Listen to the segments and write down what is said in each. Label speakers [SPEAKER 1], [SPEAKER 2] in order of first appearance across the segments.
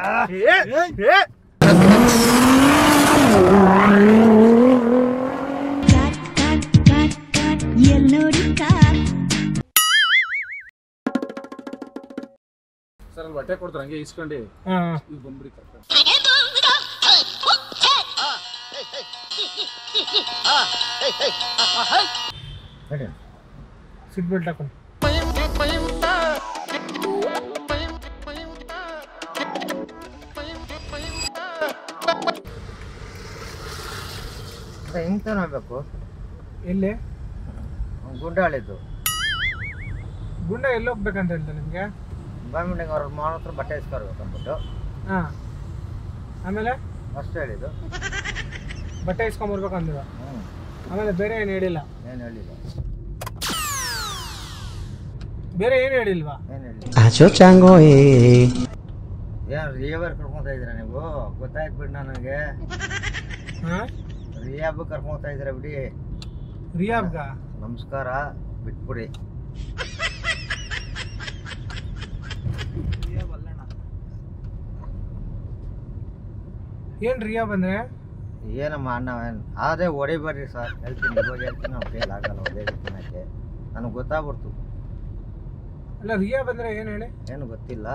[SPEAKER 1] Sir ಅಲ್ಲಿ ಬಟ್ಟೆ ಕೊಡ್ತಾರೆ ಹಂಗೆ ಇಸ್ಕೊಂಡು ಈಗ ಬಂದ್ಬಿಡಿ
[SPEAKER 2] ಸೀಟ್ ಬೆಲ್ಟ್ ಹಾಕೊಂಡು
[SPEAKER 3] ಹೆಂಗ್ ತಗೋಬೇಕು?
[SPEAKER 2] ಎಲ್ಲಿ
[SPEAKER 3] ಗುಂಡಾಳಿದ್ದು
[SPEAKER 2] ಗುಂಡ ಎಲ್ಲಿ ಹೋಗ್ಬೇಕಂತ ಹೇಳ್ತಾರೆ ನಿಮ್ಗೆ?
[SPEAKER 3] ಗೌರ್ಮೆಂಟಿಗೆ ಅವ್ರ ಮಾವನ ಹತ್ರ ಬಟ್ಟೆ ಇಸ್ಕೊಳ್ಬೇಕು ಅಂದ್ಬಿಟ್ಟು.
[SPEAKER 2] ಹಾಂ, ಆಮೇಲೆ
[SPEAKER 3] ಅಷ್ಟು ಹೇಳಿದ್ದು.
[SPEAKER 2] ಬಟ್ಟೆ ಇಸ್ಕೊಂಬರ್ಬೇಕಂದ್ರೆ ಆಮೇಲೆ ಬೇರೆ ಏನು ಹೇಳಿಲ್ಲ?
[SPEAKER 3] ಏನು ಹೇಳಿಲ್ಲ.
[SPEAKER 2] ಬೇರೆ ಏನು ಹೇಳಿಲ್ವಾ?
[SPEAKER 3] ಏನು ಹೇಳಿಲ್ಲ. ಏನು ರಿಯಾಬರ್ ಕರ್ಕೊತಾ ಇದ್ದೀರಾ ನೀವು? ಗೊತ್ತಾಯ್ತು ಬಿಡಿ ನನಗೆ.
[SPEAKER 2] ಹಾಂ,
[SPEAKER 3] ರಿಯಾಬ್ ಕರ್ಕೊತಾ ಇದ್ದೀರಾ ಬಿಡಿ.
[SPEAKER 2] ರಿಯಾಬ್ಗ
[SPEAKER 3] ನಮಸ್ಕಾರ, ಬಿಟ್ಬಿಡಿ.
[SPEAKER 2] ಏನು ರಿಯಾಬ್ ಅಂದ್ರೆ?
[SPEAKER 3] ಏನಮ್ಮ ಅಣ್ಣ ಅದೇ ಹೊಡಿಬೇಡ್ರಿ ಸರ್, ಹೇಳ್ತೀನಿ ಇವಾಗ ಹೇಳ್ತೀನಿ. ನಾವು ಫೇಲ್ ಆಗಲ್ಲ ಹೊಡೆಯೋದಕ್ಕೆ, ನನಗೆ ಗೊತ್ತಾಗ್ಬಿಡ್ತು.
[SPEAKER 2] ಅಲ್ಲ ರಿಯಾಬ್ ಅಂದ್ರೆ ಏನು ಹೇಳಿ?
[SPEAKER 3] ಏನು ಗೊತ್ತಿಲ್ಲ.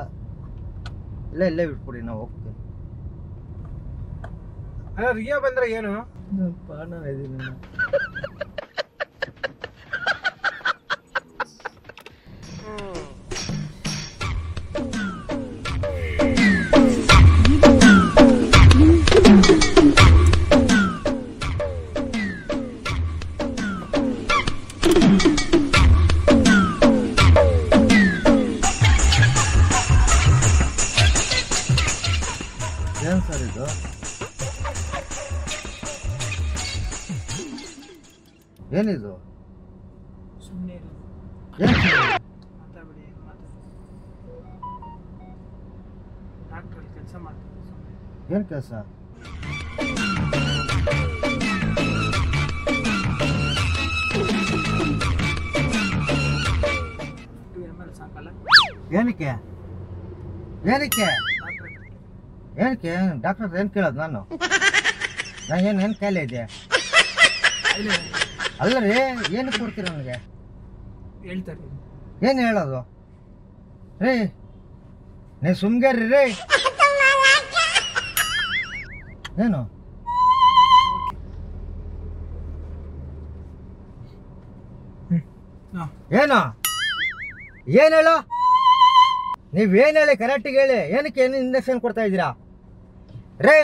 [SPEAKER 3] ಇಲ್ಲೇ ಬಿಟ್ಬಿಡಿ, ನಾವು ಹೋಗ್ತೀನಿ.
[SPEAKER 2] ಅಲ್ಲ ರಿಯಾಬ್ ಅಂದ್ರೆ ಏನು?
[SPEAKER 3] ನಾನು ಇದ್ದೀನಿ. ಏನು ಸರ್ ಇದು? ಏನಿದು?
[SPEAKER 2] ಸುಮ್ಮನೆ ಮಾತಾಡ್ಬಿಡಿ. ಡಾಕ್ಟ್ರ್ ಕೆಲಸ ಮಾಡ್ತಾರೆ.
[SPEAKER 3] ಏನು ಕೆಲಸ?
[SPEAKER 2] 2 ml ಸಾಕಲ್ಲ?
[SPEAKER 3] ಏನಕ್ಕೆ ಡಾಕ್ಟರ್ ಏನು ಕೇಳೋದು? ಏನು ಕಾಯಿಲೆ ಇದೆ? ಅಲ್ಲ ರೀ, ಏನಕ್ಕೆ ಕೊಡ್ತೀರ ನನಗೆ?
[SPEAKER 2] ಹೇಳ್ತಾರೆ.
[SPEAKER 3] ಏನು ಹೇಳೋದು ರೀ? ನೀವು ಸುಮ್ಗೇರಿ ರೀ. ಏನು ಏನು ಹೇಳು? ನೀವೇನು ಹೇಳಿ, ಕರೆಕ್ಟಿಗೆ ಹೇಳಿ. ಏನಕ್ಕೆ ಏನು ಇಂಜೆಕ್ಷನ್ ಕೊಡ್ತಾ ಇದ್ದೀರಾ ರೇ?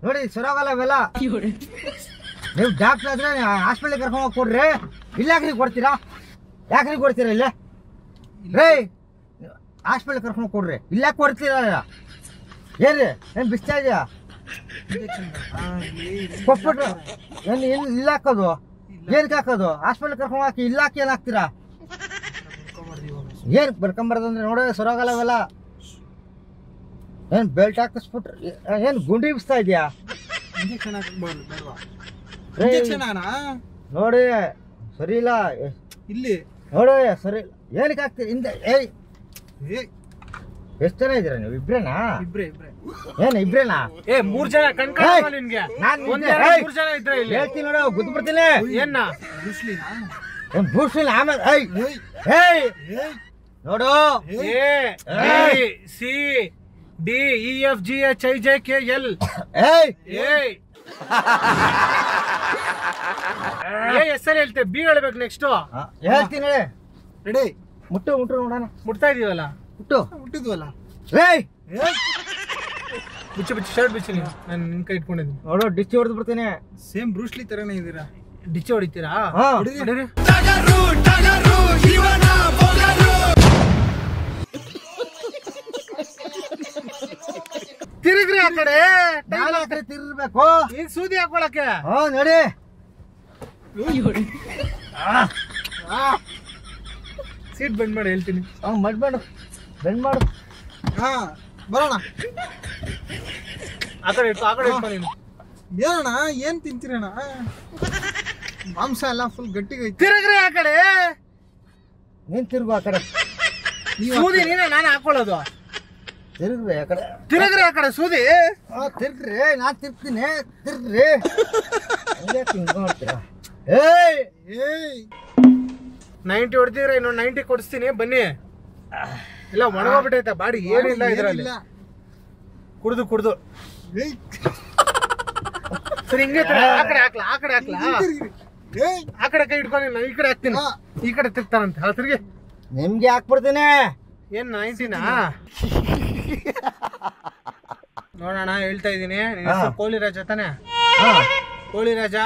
[SPEAKER 3] ನೋಡಿ ಸರೋಗಲ್ಲ ಅವೆಲ್ಲ. ನೀವು ಡಾಕ್ಟರ್ ಆದ್ರೆ ಹಾಸ್ಪಿಟ್ಲಿಗೆ ಕರ್ಕೊಂಡು ಹೋಗಿ ಕೊಡ್ರಿ. ಇಲ್ಲ ಯಾಕ್ರಿ ಕೊಡ್ತೀರಾ? ಇಲ್ಲೇ ರೇ ಹಾಸ್ಪಿಟ್ಲಿಗೆ ಕರ್ಕೊಂಡು ಕೊಡ್ರಿ. ಇಲ್ಲ ಕೊಡ್ತೀರಾ? ಏನ್ರಿ ಏನು ಬಿಸ್ತಾ ಇದೆಯಾ? ಕೊಟ್ಬಿಟ್ರು ಏನು ಇಲ್ಲ ಹಾಕೋದು? ಏನಕ್ಕೆ ಹಾಕೋದು? ಹಾಸ್ಪಿಟ್ಲಿಗೆ ಕರ್ಕೊಂಡು ಹಾಕಿ ಇಲ್ಲ ಹಾಕಿ ಏನು ಹಾಕ್ತೀರಾ? ಏನು ಬರ್ಕೊಂಬಾರ್ದು ಅಂದ್ರೆ ನೋಡೋ ಸರೋಗಲ್ಲ ಅವೆಲ್ಲ. ಏನು ಬೆಲ್ಟ್ ಹಾಕಿಸ್ಬಿಟ್ರೆ ಏನು ಗುಂಡಿ ಬಿಸ್ತಾ ಇದೆಯಾ?
[SPEAKER 2] ಇಂಜೆಕ್ಷನ್
[SPEAKER 3] ನೋಡಿ ಸರಿ ಇಲ್ಲ.
[SPEAKER 2] ಇಲ್ಲಿ
[SPEAKER 3] ನೋಡು ಸರಿ ಏನಕ್ಕೆ ಹಾಕ್ತೀರಿ? ಹಿಂದೆ ಎಷ್ಟು ಜನ ಇದ್ದೀರಾ ನೀವು? ಇಬ್ರೇನಾ?
[SPEAKER 2] ಇಬ್ರೇ.
[SPEAKER 3] ಏನು ಇಬ್ರೇನಾ?
[SPEAKER 2] 3 ಜನ ಕಣ್ಕಾಣಲ್ಲ ನಿನ್ಗೆ?
[SPEAKER 3] ನಾನು
[SPEAKER 2] 3 ಜನ ಇದ್ರೆ ಇಲ್ಲಿ ಹೇಳ್ತೀನಿ
[SPEAKER 3] ನೋಡು, ಗುದ್ದು ಬಿಡ್ತೀನಿ.
[SPEAKER 2] ಏನ
[SPEAKER 3] ಬೂಸ್ಲಿನ ಆಮೇಲೆ ನೋಡು
[SPEAKER 2] C D E F G H I J K L ಹೆಸರು ಹೇಳ್ತೆ. ಬಿ ಹೇಳ್ಬೇಕು ನೆಕ್ಸ್ಟ್.
[SPEAKER 3] ಹೇಳ್ತೀನಿ
[SPEAKER 2] ರೆಡಿ?
[SPEAKER 3] ಮುಟ್ಟು ನೋಡೋಣ.
[SPEAKER 2] ಮುಟ್ತಾ ಇದೀವಲ್ಲ? ಮುಟ್ಟಿದ್ವಲ್ಲ? ಬಿಚ್ಚು ಶರ್ಟ್ ಬಿಚ್ಚಿ. ನಾನು ನಿನ್ ಕೈ ಇಟ್ಕೊಂಡಿದ್ದೀನಿ
[SPEAKER 3] ನೋಡು, ಡಿಚ್ಚಿ ಹೊಡೆದು ಬಿಡ್ತೀನಿ.
[SPEAKER 2] ಸೇಮ್ ಬ್ರೂಸ್ಲಿ ತರನೇ ಇದೀರಾ. ಡಿಚ್ಚಿ ಹೊಡಿತೀರಾ? ತಿರುಗ್ರಿ ಆ ಕಡೆ.
[SPEAKER 3] ತಿರ್ಬೇಕು.
[SPEAKER 2] ಈಗ ಸೂದಿ ಹಾಕೊಳಕ್ಕೆ.
[SPEAKER 3] ನೋಡಿ
[SPEAKER 2] ಸೀಟ್ ಬೆಂಡ್ ಮಾಡಿ ಹೇಳ್ತೀನಿ.
[SPEAKER 3] ಬೆಂಡ್ ಮಾಡು.
[SPEAKER 2] ಬರೋಣ. ಆ ಕಡೆ ಇಟ್ಕೊ ನೀನು. ಏನಣ್ಣ ಏನ್ ತಿಂತೀರಣ್ಣ? ಮಾಂಸ ಎಲ್ಲ ಫುಲ್ ಗಟ್ಟಿಗೆ. ತಿರುಗ್ರಿ ಆ ಕಡೆ.
[SPEAKER 3] ನೀನ್ ತಿರುಗು ಆ ಕಡೆ.
[SPEAKER 2] ಸೂದಿ ನೀನೇ ನಾನು ಹಾಕೊಳ್ಳೋದು.
[SPEAKER 3] ತಿರುಗ್ರಿ ಆ ಕಡೆ
[SPEAKER 2] ತಿರುಗ್ರಿ ಆ ಕಡೆ ಸೂದಿ.
[SPEAKER 3] ತಿರ್ಗ್ರಿ, ನಾನ್ ತಿರ್ಗ್ತೀನಿ, ತಿರ್ಗ್ರಿ. ಹಂಗೆ ಹಿಂಗ್ ಮಾಡ್ತೀರಾ? ಏಯ್
[SPEAKER 2] ಏಯ್ 90 ಹೊಡ್ದಿದ್ರೆ ಇನ್ನೊಂದು 90 ಕೊಡಿಸ್ತೀನಿ ಬನ್ನಿ. ಇಲ್ಲ ಒಣಗೋಗ್ಬಿಟ್ಟೈತೆ ಬಾಡಿ, ಏನಿಲ್ಲ ಇದ್ರಲ್ಲಿ. ಕುಡ್ದು ಏಯ್
[SPEAKER 3] ಸರಿ ಹಿಂಗೆ
[SPEAKER 2] ಆ ಕಡೆ ಹಾಕ್ಲಾ
[SPEAKER 3] ಏಯ್
[SPEAKER 2] ಆ ಕಡೆ ಕೈ ಇಟ್ಕೊಂಡು ನಾನು ಈ ಕಡೆ ಹಾಕ್ತೀನಿ. ಈ ಕಡೆ ತಿರ್ತಾನಂತೆ. ತಿರ್ಗಿ
[SPEAKER 3] ನಿಮ್ಗೆ ಹಾಕ್ಬಿಡ್ತೀನಿ.
[SPEAKER 2] ಏನ್ 90ನಾ? ನೋಡೋಣ ಹೇಳ್ತಾ ಇದೀನಿ. ಕೋಳಿ ರಾಜ ತಾನೆ? ಕೋಳಿ ರಾಜ,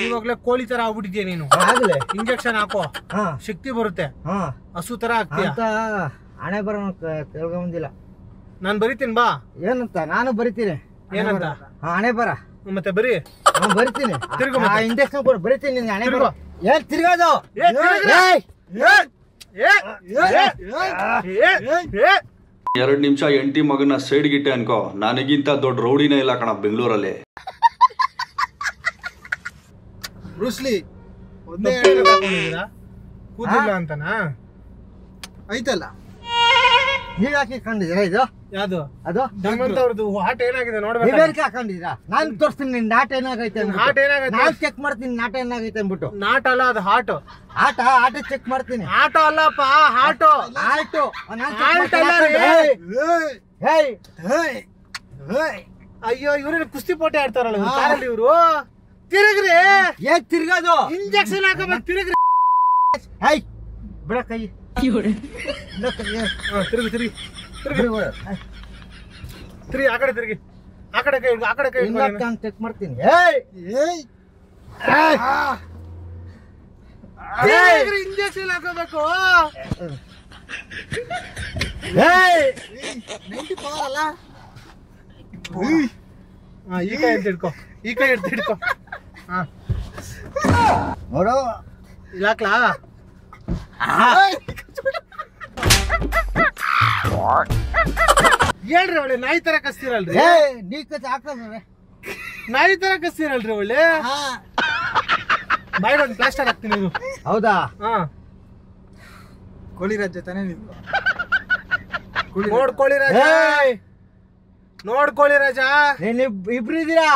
[SPEAKER 2] ಇವಾಗ್ಲೇ ಕೋಳಿ ತರ ಆಗ್ಬಿಟ್ಟಿದ್ಯಾ ನೀನು.
[SPEAKER 3] ಆಗ್ಲಿ
[SPEAKER 2] ಇಂಜೆಕ್ಷನ್ ಹಾಕೋ, ಶಕ್ತಿ ಬರುತ್ತೆ, ಹಸು ತರ ಆಗ್ತೀಯ.
[SPEAKER 3] ಹಣೆ ಬರ ತಿಳ್ಕೊಂಬಂದಿಲ್ಲ.
[SPEAKER 2] ನಾನ್ ಬರಿತೀನಿ ಬಾ.
[SPEAKER 3] ಏನಂತ? ನಾನು ಬರಿತೀನಿ.
[SPEAKER 2] ಏನಂತ?
[SPEAKER 3] ಹಣೆ ಬರ
[SPEAKER 2] ಮತ್ತೆ ಬರಿ.
[SPEAKER 3] ಬರಿತೀನಿ.
[SPEAKER 2] ತಿರ್ಗು
[SPEAKER 3] ಇಂಜೆಕ್ಷನ್ ಕೊಡು, ಬರಿತೀನಿ. ನಿನ್ಗೆ ಹಣೆ ಬರ. ಏನ್ ತಿರ್ಗೋದು?
[SPEAKER 2] ಏಯ್!
[SPEAKER 4] 2 ನಿಮಿಷ ಎಂಟಿ ಮಗನ ಸೈಡ್ಗಿಟ್ಟೆ ಅನ್ಕೋ, ನನಗಿಂತ ದೊಡ್ಡ ರೌಡಿನೇ ಇಲ್ಲ ಕಣ ಬೆಂಗಳೂರಲ್ಲಿ.
[SPEAKER 2] ಬ್ರೂಸ್ಲಿ ಕೂದಿಲ್ಲ ಅಂತನಾ?
[SPEAKER 3] ಐತಲ್ಲ, ನೀವ್ ಯಾಕೆ ಹಾಕೊಂಡಿದ್ದೀರಾ? ಇದು
[SPEAKER 2] ಯಾವ್ದು?
[SPEAKER 3] ಅದು
[SPEAKER 2] ನಮ್ಮಂತವ್ರದ್ದು ಹಾಟ್ ಏನಾಗಿದೆ ನೋಡ್ಬೇಕು.
[SPEAKER 3] ನೀವೇನಕ್ಕೆ ಹಾಕೊಂಡಿದ್ದೀರಾ? ನಾನು ತೋರಿಸ್ತೀನಿ ನಿನ್ ನಾಟ ಏನಾಗೈತೆ.
[SPEAKER 2] ಹಾಟ್ ಏನಾಗೈತೆ
[SPEAKER 3] ನಾನು ಚೆಕ್ ಮಾಡ್ತೀನಿ ನಾಟ ಏನಾಗೈತೆ ಅನ್ಬಿಟ್ಟು.
[SPEAKER 2] ನಾಟ್ ಅಲ್ಲ ಅದು ಹಾಟ್.
[SPEAKER 3] ಆಟ ಚೆಕ್ ಮಾಡ್ತೀನಿ.
[SPEAKER 2] ಆಟ ಅಲ್ಲಪ್ಪ, ಹಾಟ್.
[SPEAKER 3] ಆಯ್ತು,
[SPEAKER 2] ಅಯ್ಯೋ ಇವ್ರ ಕುಸ್ತಿ ಪೋಟಿ ಆಡ್ತಾರಲ್ಲ ಕಾರಲ್ಲಿ ಇವ್ರು. ತಿರುಗ್ರಿ.
[SPEAKER 3] ಏನ್ ತಿರ್ಗೋದು?
[SPEAKER 2] ಇಂಜೆಕ್ಷನ್ ಹಾಕಬೇಕು. ತಿರುಗ್ರಿ.
[SPEAKER 3] ಬಿಡ ಕೈ.
[SPEAKER 2] ತಿರುಗಿ ಆ ಕಡೆ ತಿರುಗಿ. ಆ ಕಡೆ ಕೈ
[SPEAKER 3] ಚೆಕ್ ಮಾಡ್ತೀನಿ.
[SPEAKER 2] ಇಂಜೆಕ್ಷನ್ ಹಾಕೋಬೇಕು. ಈ ಕೈ ಹಿಡ್ಕೊ.
[SPEAKER 3] ನೋಡು
[SPEAKER 2] ಇಲ್ಲಾಕ್ಲಾ? ಹೇಳ್ರಿ ಒಳ್ಳೆ ನಾಯಿ ತರ ಕಸ್ತೀರಲ್ರಿ. ನಾಯಿ ತರ ಕಸ್ತೀರಲ್ರಿ ಒಳ್ಳೆ. ಬಾಯಿಗೆ ಒಂದು ಪ್ಲಾಸ್ಟರ್ ಹಾಕ್ತೀನಿ ಇದು.
[SPEAKER 3] ಹೌದಾ?
[SPEAKER 2] ಕೋಳಿ ರಾಜ ತಾನೇ ನೀವು? ನೋಡ್ಕೊಳ್ಳಿ ರಾಜ, ನೋಡ್ಕೊಳ್ಳಿ ರಾಜ.
[SPEAKER 3] ನೀನ್ ಇಬ್ರು ಇದೀರಾ?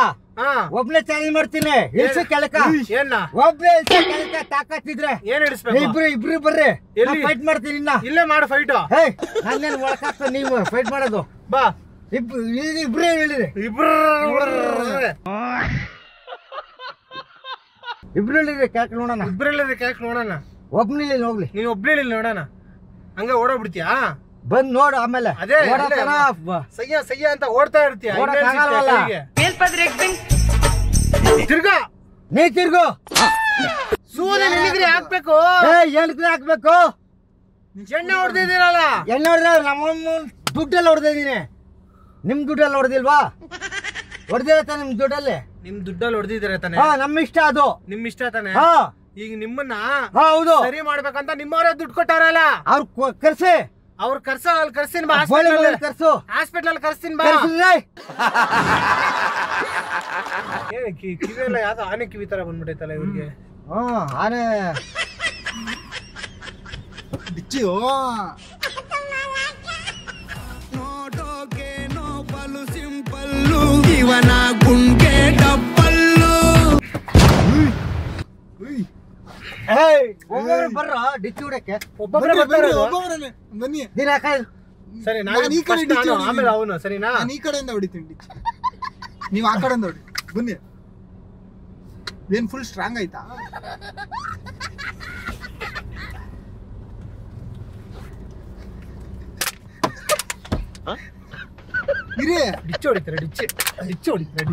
[SPEAKER 3] ಒಬ್ನೇ ಚಾಲೆಂಜ್ ಮಾಡ್ತೀನಿ. ಇಳ್ಸು ಕೆಳಕ.
[SPEAKER 2] ಏನ?
[SPEAKER 3] ಒಬ್ನೇ ಇಳ್ಸು ಕೆಳಕ. ತಾಕತ್ತಿದ್ರೆ
[SPEAKER 2] ಏನ್ ಹಿಡಿಸ್ಬೇಕು?
[SPEAKER 3] ಇಬ್ರು ಬರ್ರಿ.
[SPEAKER 2] ಎಲ್ಲಿ
[SPEAKER 3] ಫೈಟ್ ಮಾಡ್ತೀನಿ.
[SPEAKER 2] ಇಲ್ಲೇ ಮಾಡು ಫೈಟ್.
[SPEAKER 3] ನಾನೇನು ಒಳಕಾಗ್ತ ನೀವು ಫೈಟ್ ಮಾಡೋದು.
[SPEAKER 2] ಬಾ.
[SPEAKER 3] ಇಬ್ರೇ ಹೇಳಿರಿ. ಇಬ್ರು ಹೇಳಿರಿ. ಕ್ಯಾಕ್ ನೋಡೋಣ.
[SPEAKER 2] ಇಬ್ರಲ್ಲಿ ಕ್ಯಾಕ್ ನೋಡೋಣ.
[SPEAKER 3] ಒಬ್ನಿಲ್ಲ ಹೋಗ್ಲಿ.
[SPEAKER 2] ನೀನ್ ಒಬ್ನೇ ನೋಡೋಣ. ಹಂಗ ಓಡೋಗ್ಬಿಡ್ತೀಯಾ?
[SPEAKER 3] ಬಂದ್ ನೋಡು. ಆಮೇಲೆ
[SPEAKER 2] ಅದೇ ಸಯ್ಯ ಅಂತ ಓಡ್ತಾ ಇರ್ತೀಯ. ತಿರ್ಗಾ
[SPEAKER 3] ನೀ ತಿರ್ಗು.
[SPEAKER 2] ಸೂರ್ಯ ನಿನಗ್ರಿ ಹಾಕ್ಬೇಕು.
[SPEAKER 3] ಏನಕ್ಕೆ ಹಾಕ್ಬೇಕು?
[SPEAKER 2] ಎಣ್ಣೆ ಹೊಡೆದಿದ್ದೀರಲ್ಲ.
[SPEAKER 3] ಎಣ್ಣೆ ಹೊಡೆದ ನಮ್ಮ ದುಡ್ಡೆಲ್ಲ ಹೊಡೆದಿದ್ದೀನಿ. ನಿಮ್ ದುಡ್ಡೆಲ್ಲ ಹೊಡೆದಿಲ್ವಾ? ಹೊಡೆದಿರತ್ತ ನಿಮ್ ದುಡ್ಡಲ್ಲಿ.
[SPEAKER 2] ನಿಮ್ ದುಡ್ಡಲ್ಲಿ ಹೊಡೆದಿದ್ದೀರ ತಾನೆ?
[SPEAKER 3] ನಮ್ ಇಷ್ಟ ಅದು.
[SPEAKER 2] ನಿಮ್ ಇಷ್ಟ ತಾನೆ? ಈಗ ನಿಮ್ಮನ್ನ
[SPEAKER 3] ಹೌದು
[SPEAKER 2] ಸರಿ ಮಾಡ್ಬೇಕಂತ ನಿಮ್ಮವರೇ ದುಡ್ಡು ಕೊಟ್ಟಾರಲ್ಲ.
[SPEAKER 3] ಅವ್ರು ಕರ್ಸಿ.
[SPEAKER 2] ಅವ್ರು ಕರ್ಸ್ತೀನಿ ಬಾ.
[SPEAKER 3] ಕರ್ಸು.
[SPEAKER 2] ಹಾಸ್ಪಿಟಲ್ ಕರ್ಸ್ತೀನಿ ಬಾ. ಕಿವಿಯೆಲ್ಲ ಯಾವ್ದು ಆನೆ ಕಿವಿ ತರ ಬಂದ್ಬಿಟ್ಟೈತಲ್ಲ ಇವ್ರಿಗೆ.
[SPEAKER 3] ಆನೆ
[SPEAKER 2] ಬಿಚ್ಚಿಯೋ. ಇವನ ಗುಂಗೆ ಡಬ್ಬಲ್ಲು.
[SPEAKER 3] ಒಬ್ಬೊಬ್ರು ಬರ್ರ ಡಿಚ್ಚಿ ಹೊಡಕ್ಕೆ.
[SPEAKER 2] ಒಬ್ಬೊಬ್ಬರೇ
[SPEAKER 3] ಬನ್ನಿ.
[SPEAKER 2] ಸರಿ ಆಮೇಲೆ ಅವನು ಸರಿನಾ?
[SPEAKER 5] ಈ ಕಡೆಯಿಂದ ಹೊಡಿತೀನಿ ಡಿಚ್ಚಿ. ನೀವು ಆ ಕಡೆಯಿಂದ ಹೊಡಿ. ಬನ್ನಿ. ಏನ್ ಫುಲ್ ಸ್ಟ್ರಾಂಗ್ ಆಯ್ತಾ? ಇರೇ
[SPEAKER 2] ಡಿಚ್ಚಿ ಹೊಡಿತಾರೆ. ಡಿಚ್ಚಿ ಹೊಡಿತಾರೆ.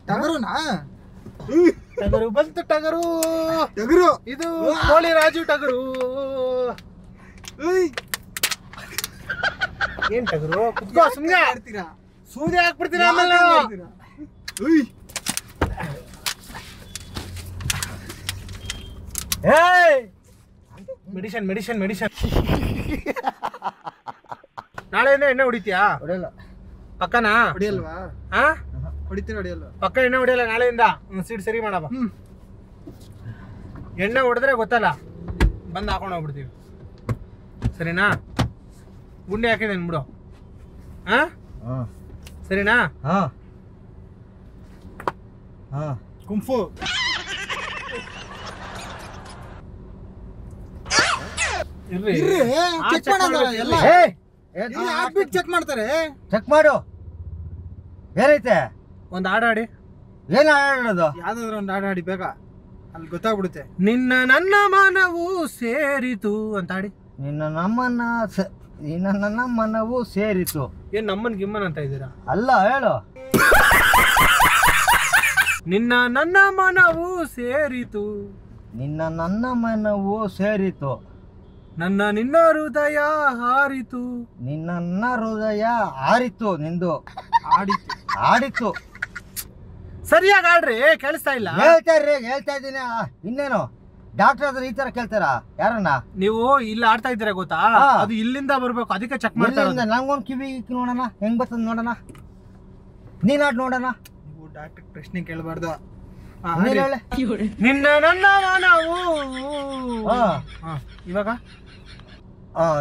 [SPEAKER 5] ಟಗರುನಾ?
[SPEAKER 2] ಟಗರು ಬಂತು. ಟಗರು ಇದು ಕೋಳಿ ರಾಜು ಟಗರು. ಏನ್ ಟಗರು? ಕುತ್ಕೋ ಸುಮ್ನೆ.
[SPEAKER 5] ಆಡ್ತೀರಾ?
[SPEAKER 2] ಸೂದಿ ಹಾಕ್ಬಿಡ್ತೀರಾ ಆಮೇಲೆ. ಮೆಡಿಷನ್ ನಾಳೆಯಿಂದ ಎಣ್ಣೆ ಹೊಡಿತೀಯಾ?
[SPEAKER 3] ಹೊಡೆಯಲ್ಲ.
[SPEAKER 2] ಪಕ್ಕನಾ?
[SPEAKER 5] ಹೊಡಿಯಲ್ವಾ?
[SPEAKER 2] ಹಾ
[SPEAKER 5] ಹೊಡಿತೀನಿ. ಹೊಡಿಯಲ್ವಾ?
[SPEAKER 2] ಪಕ್ಕ ಎಣ್ಣೆ ಹೊಡಿಯಲ್ಲ ನಾಳೆಯಿಂದ. ಸೀಟ್ ಸರಿ ಮಾಡಪ್ಪ. ಎಣ್ಣೆ ಹೊಡೆದ್ರೆ ಗೊತ್ತಲ್ಲ, ಬಂದು ಹಾಕೊಂಡು ಹೋಗ್ಬಿಡ್ತೀವಿ. ಸರಿನಾ? ಗುಂಡಿ ಹಾಕಿದ್ದೇನೆ ಬಿಡು. ಹಾ
[SPEAKER 3] ಹಾ
[SPEAKER 2] ಸರಿನಾ?
[SPEAKER 3] ಹಾ ಹಾ
[SPEAKER 5] ಕುಂಫು
[SPEAKER 2] ಇರ್ರಿ
[SPEAKER 5] ಚೆಕ್ ಮಾಡೋದು ಎಲ್ಲ ಹಾಕ್ಬಿಟ್ಟು ಚೆಕ್ ಮಾಡ್ತಾರೆ.
[SPEAKER 3] ಚೆಕ್ ಮಾಡು ಏನೈತೆ,
[SPEAKER 2] ಒಂದ್ ಹಾಡಾಡಿ,
[SPEAKER 3] ಏನ್ ಆಡೋದು?
[SPEAKER 5] ಯಾವ್ದಾದ್ರು ಒಂದು ಹಾಡು ಹಾಡಿ ಬೇಗ, ಅಲ್ಲಿ ಗೊತ್ತಾಗ್ಬಿಡುತ್ತೆ.
[SPEAKER 2] ನಿನ್ನ ನನ್ನ ಮನವು ಸೇರಿತು ಅಂತ ಹಾಡಿ.
[SPEAKER 3] ನಿನ್ನ ನನ್ನ ಮನವು ಸೇರಿತು.
[SPEAKER 2] ಏನ್ ನಮ್ಮನ್ ಗಿಮ್ಮನ್ ಅಂತ ಇದ್ದೀರಾ?
[SPEAKER 3] ಅಲ್ಲ ಹೇಳು.
[SPEAKER 2] ನಿನ್ನ ನನ್ನ ಮನವು ಸೇರಿತು,
[SPEAKER 3] ನಿನ್ನ ನನ್ನ ಮನವು ಸೇರಿತು,
[SPEAKER 2] ನನ್ನ ನಿನ್ನ ಹೃದಯ ಹಾರಿತು.
[SPEAKER 3] ನಿನ್ನ ಹೃದಯ ಆರಿತು, ನಿಂದು ಆಡಿತು.
[SPEAKER 2] ಸರಿಯಾಗಿ ಆಡ್ರಿ, ಕೇಳಿಸ್ತಾ ಇಲ್ಲ.
[SPEAKER 3] ಹೇಳ್ತಾ ಇದ್ದೀನಿ. ಇನ್ನೇನು ಡಾಕ್ಟರ್ ಆದ್ರೆ ಈ ತರ ಕೇಳ್ತಾರ ಯಾರನ್ನ?
[SPEAKER 2] ನೀವು ಇಲ್ಲಿ ಆಡ್ತಾ ಇದ್ದೀರಾ ಗೊತ್ತಾ?
[SPEAKER 3] ಹಾ.
[SPEAKER 2] ಅದು ಇಲ್ಲಿಂದ ಬರ್ಬೇಕು, ಅದಕ್ಕೆ ಚೆಕ್ ಮಾಡ್ತಾರೆ.
[SPEAKER 3] ನಂಗೊಂದು ಕಿವಿ ನೋಡೋಣ ಹೆಂಗ್ ಬರ್ತದ ನೋಡೋಣ. ನೀನ್ ಆಡ್ ನೋಡೋಣ.
[SPEAKER 5] ನೀವು ಡಾಕ್ಟರ್ ಪ್ರಶ್ನೆ ಕೇಳಬಾರ್ದು.
[SPEAKER 3] ನೀನ್ ಹೇಳೆ.
[SPEAKER 2] ನಿನ್ನ ನನ್ನ ಮನವು.
[SPEAKER 3] ಹಾ.
[SPEAKER 2] ಹಾ, ಇವಾಗ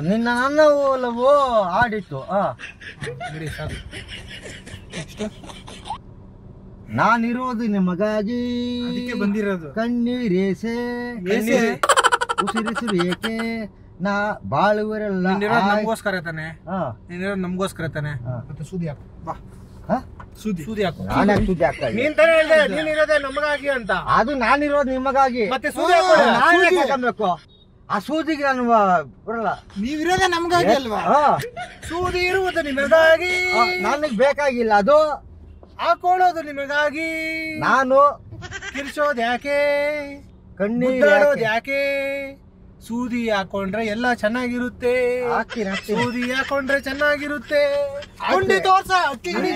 [SPEAKER 3] ನಿನ್ನ ನನ್ನ ಒಲವು ಆಡಿತು.
[SPEAKER 2] ಬಿಡಿ ಸರ್.
[SPEAKER 3] ನಾನಿರೋದು ನಿಮಗಾಗಿ,
[SPEAKER 5] ಅದಕ್ಕೆ ಬಂದಿರೋದು.
[SPEAKER 3] ಕಣ್ಣೀರೇಸೆ ಉಸಿರಿಸಿರು ಏಕೆ, ನಾ ಬಾಳುವರೆಲ್ಲ.
[SPEAKER 2] ನೀನಿರೋದು ನಮಗೋಸ್ಕರ ತಾನೆ,
[SPEAKER 3] ಹಾ.
[SPEAKER 2] ನೀನಿರೋದು ನಮಗೋಸ್ಕರ ತಾನೆ.
[SPEAKER 5] ಮತ್ತೆ ಸೂದಿ ಹಾಕು ಬಾ.
[SPEAKER 3] ಹಾ?
[SPEAKER 2] ಸೂದಿ ಹಾಕು.
[SPEAKER 3] ನಾನೇ ಸುದ್ದಿ ಆಗ್ತಾ ಇದ್ದೀನಿ.
[SPEAKER 2] ನೀನ್ ತಾನೇ ಹೇಳ್ದೆ ನೀನಿರೋದೇ ನಮಗಾಗಿ ಅಂತ.
[SPEAKER 3] ಅದು ನಾನಿರೋದು ನಿಮಗಾಗಿ.
[SPEAKER 2] ಮತ್ತೆ ಸೂದಿ ಹಾಕೋಣ.
[SPEAKER 3] ನಾನೇ ತಗೊಂಬೇಕು. ಆ ಸೂದಿಗೆ ನಾನು ಬರಲ್ಲ.
[SPEAKER 5] ನೀವಿರೋದೇ ನಮ್ಗಾಗಿ ಅಲ್ವಾ?
[SPEAKER 2] ಸೂದಿ ಇರುವುದು ನಿಮಗಾಗಿ,
[SPEAKER 3] ನನಗ್ ಬೇಕಾಗಿಲ್ಲ ಅದು.
[SPEAKER 2] ಹಾಕೊಳ್ಳೋದು ನಿಮಗಾಗಿ,
[SPEAKER 3] ನಾನು
[SPEAKER 2] ಕಿರ್ಚೋದ್ ಯಾಕೆ,
[SPEAKER 3] ಕಣ್ಣೀರ್
[SPEAKER 2] ಮುದ್ದಾಡೋದ್ ಯಾಕೆ? ಸೂದಿ ಹಾಕೊಂಡ್ರೆ ಎಲ್ಲ ಚೆನ್ನಾಗಿರುತ್ತೆ.
[SPEAKER 3] ಹಾಕ್ತೀನಿ.
[SPEAKER 2] ಸೂದಿ ಹಾಕೊಂಡ್ರೆ ಚೆನ್ನಾಗಿರುತ್ತೆ. ಕೊಂಡಿ ತೋರ್ಸ ಅಕ್ಕಿ ಹಿಡಿ.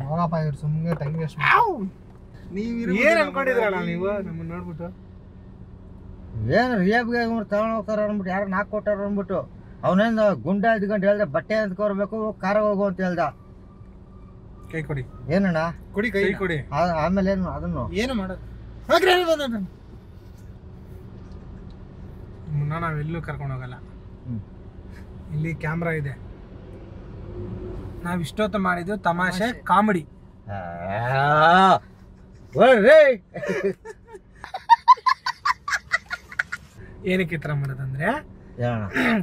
[SPEAKER 5] ಹೋಗಪ್ಪ, ಇವ್ರು ಸುಮ್ಮನೆ ತಂಗಿ
[SPEAKER 2] ಏನ್ ಅನ್ಕೊಂಡಿದ್ರಣ್ಣ ನೀವು ನಮ್ಮನ್ನ ನೋಡ್ಬಿಟ್ಟು?
[SPEAKER 3] ಏನು ರಿಯಾಬ್ಗೆ ತಗೊಂಡ್ ಹೋಗ್ತಾರ ಅಂದ್ಬಿಟ್ಟು ಯಾರು ನಾಲ್ಕು ಕೊಟ್ಟಾರ ಅಂದ್ಬಿಟ್ಟು ಅವನೇನು ಗುಂಡ ಇದ್ಕೊಂಡು ಹೇಳ್ದೆ ಬಟ್ಟೆ ಅಂದ್ಕೊರ್ಬೇಕು ಕಾರ ಹೋಗು ಅಂತ ಹೇಳ್ದ.
[SPEAKER 2] ಕೈ ಕೊಡಿ.
[SPEAKER 3] ಏನಣ್ಣ?
[SPEAKER 5] ಕೊಡಿ
[SPEAKER 2] ಕೈ ಕೊಡಿ.
[SPEAKER 3] ಆಮೇಲೆ ಏನು ಅದನ್ನು
[SPEAKER 5] ಏನು ಮಾಡೋದು?
[SPEAKER 2] ನಾವೆಲ್ಲೂ ಕರ್ಕೊಂಡು ಹೋಗಲ್ಲ.
[SPEAKER 3] ಹ್ಮ್.
[SPEAKER 2] ಇಲ್ಲಿ ಕ್ಯಾಮ್ರಾ ಇದೆ. ನಾವ್ ಇಷ್ಟೊತ್ತು ಮಾಡಿದ್ದು ತಮಾಷೆ ಕಾಮಿಡಿ. ಏನಕ್ಕೆ ಈ ತರ ಮಾಡೋದಂದ್ರೆ,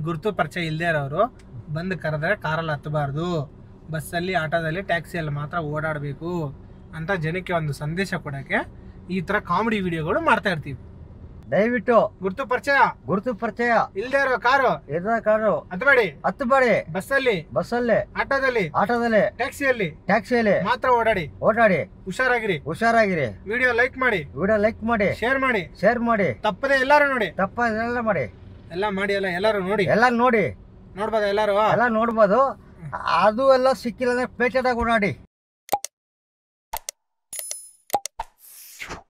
[SPEAKER 2] ಗುರುತು ಪರಿಚಯ ಇಲ್ದೇ ಇರೋರು ಬಂದು ಕರೆದ್ರೆ ಕಾರಲ್ಲಿ ಹತ್ತಬಾರ್ದು, ಬಸ್ಸಲ್ಲಿ ಆಟೋದಲ್ಲಿ ಟ್ಯಾಕ್ಸಿಯಲ್ಲಿ ಮಾತ್ರ ಓಡಾಡಬೇಕು ಅಂತ ಜನಕ್ಕೆ ಒಂದು ಸಂದೇಶ ಕೊಡಕ್ಕೆ ಈ ತರ ಕಾಮಿಡಿ ವಿಡಿಯೋಗಳು ಮಾಡ್ತಾ ಇರ್ತೀವಿ.
[SPEAKER 3] ದಯವಿಟ್ಟು
[SPEAKER 2] ಗುರುತು ಪರಿಚಯ ಇಲ್ದೇ ಇರೋ ಕಾರು ಹತ್ತಬೇಡಿ. ಬಸ್ಸಲ್ಲಿ ಆಟೋದಲ್ಲಿ ಟ್ಯಾಕ್ಸಿಯಲ್ಲಿ ಮಾತ್ರ ಓಡಾಡಿ. ಹುಷಾರಾಗಿರಿ. ವಿಡಿಯೋ ಲೈಕ್ ಮಾಡಿ ಶೇರ್ ಮಾಡಿ ತಪ್ಪದೆ ಎಲ್ಲಾರು ನೋಡಿ. ಎಲ್ಲ ಮಾಡಿ ಎಲ್ಲಾರು ನೋಡಿ. ನೋಡ್ಬೋದಾ ಎಲ್ಲಾರು?
[SPEAKER 3] ಎಲ್ಲ ನೋಡ್ಬೋದು. ಅದು ಎಲ್ಲ ಸಿಕ್ಕಿಲ್ಲ ಅಂದ್ರೆ ಪೇಟೆದಾಗ ಓಡಾಡಿ.